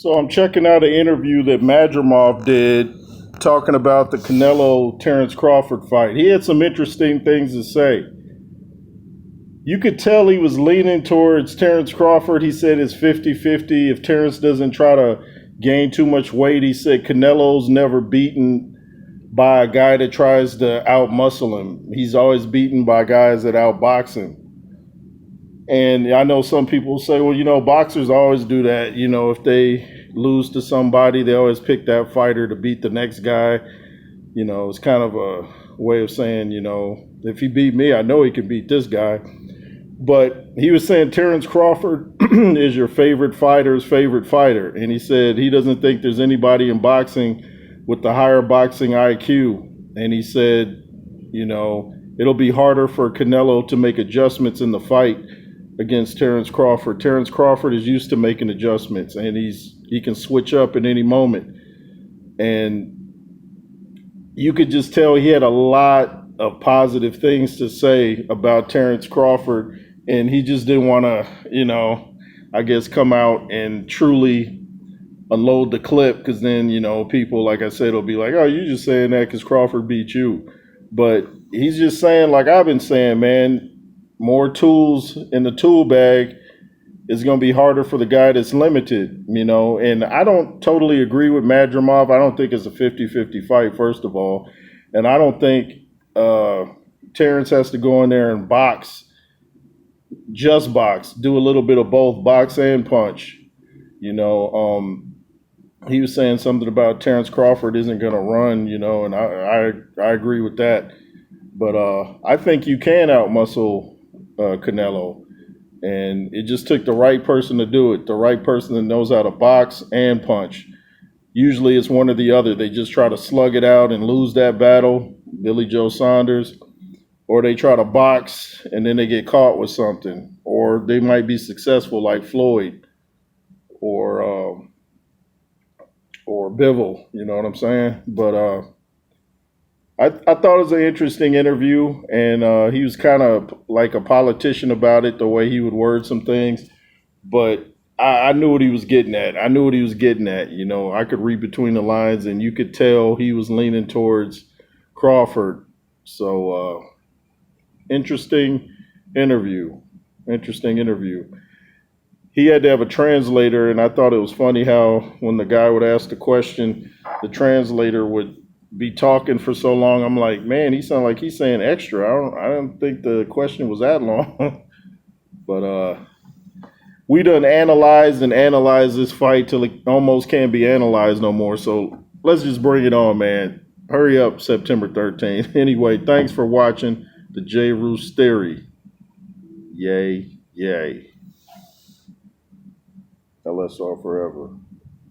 So I'm checking out an interview that Madrimov did talking about the Canelo Terrence Crawford fight. He had some interesting things to say. You could tell he was leaning towards Terrence Crawford. He said it's 50-50. If Terrence doesn't try to gain too much weight, he said Canelo's never beaten by a guy that tries to outmuscle him. He's always beaten by guys that outbox him. And I know some people say, well, boxers always do that. If they lose to somebody, they always pick that fighter to beat the next guy. It's kind of a way of saying, if he beat me, I know he can beat this guy. But he was saying Terrence Crawford is your favorite fighter's favorite fighter. And he said he doesn't think there's anybody in boxing with the higher boxing IQ. And he said, it'll be harder for Canelo to make adjustments in the fight against Terrence Crawford. Terrence Crawford is used to making adjustments, and he can switch up at any moment. And you could just tell he had a lot of positive things to say about Terrence Crawford, and he just didn't want to, I guess, come out and truly unload the clip, because then, people, like I said, will be like, oh, you're just saying that because Crawford beat you. But he's just saying, like I've been saying, man, more tools in the tool bag is going to be harder for the guy that's limited, and I don't totally agree with Madrimov. I don't think it's a 50-50 fight, first of all. And I don't think Terrence has to go in there and just box, do a little bit of both, box and punch. He was saying something about Terrence Crawford isn't going to run, and I agree with that. But I think you can outmuscle Canelo, and it just took the right person to do it, the right person that knows how to box and punch. Usually it's one or the other. They just try to slug it out and lose that battle, Billy Joe Saunders, or they try to box and then they get caught with something, or they might be successful like Floyd or Bivol, you know what I'm saying? But I thought it was an interesting interview, and he was kind of like a politician about it, the way he would word some things. But I knew what he was getting at. I could read between the lines, and you could tell he was leaning towards Crawford. So interesting interview. He had to have a translator, and I thought it was funny how when the guy would ask the question, the translator would be talking for so long. I'm like, man, he sounds like he's saying extra. I don't think the question was that long. But we done analyzed this fight till it almost can't be analyzed no more. So let's just bring it on, man. Hurry up, September 13th. Anyway, thanks for watching the J. Roos Theory. Yay. LSR forever.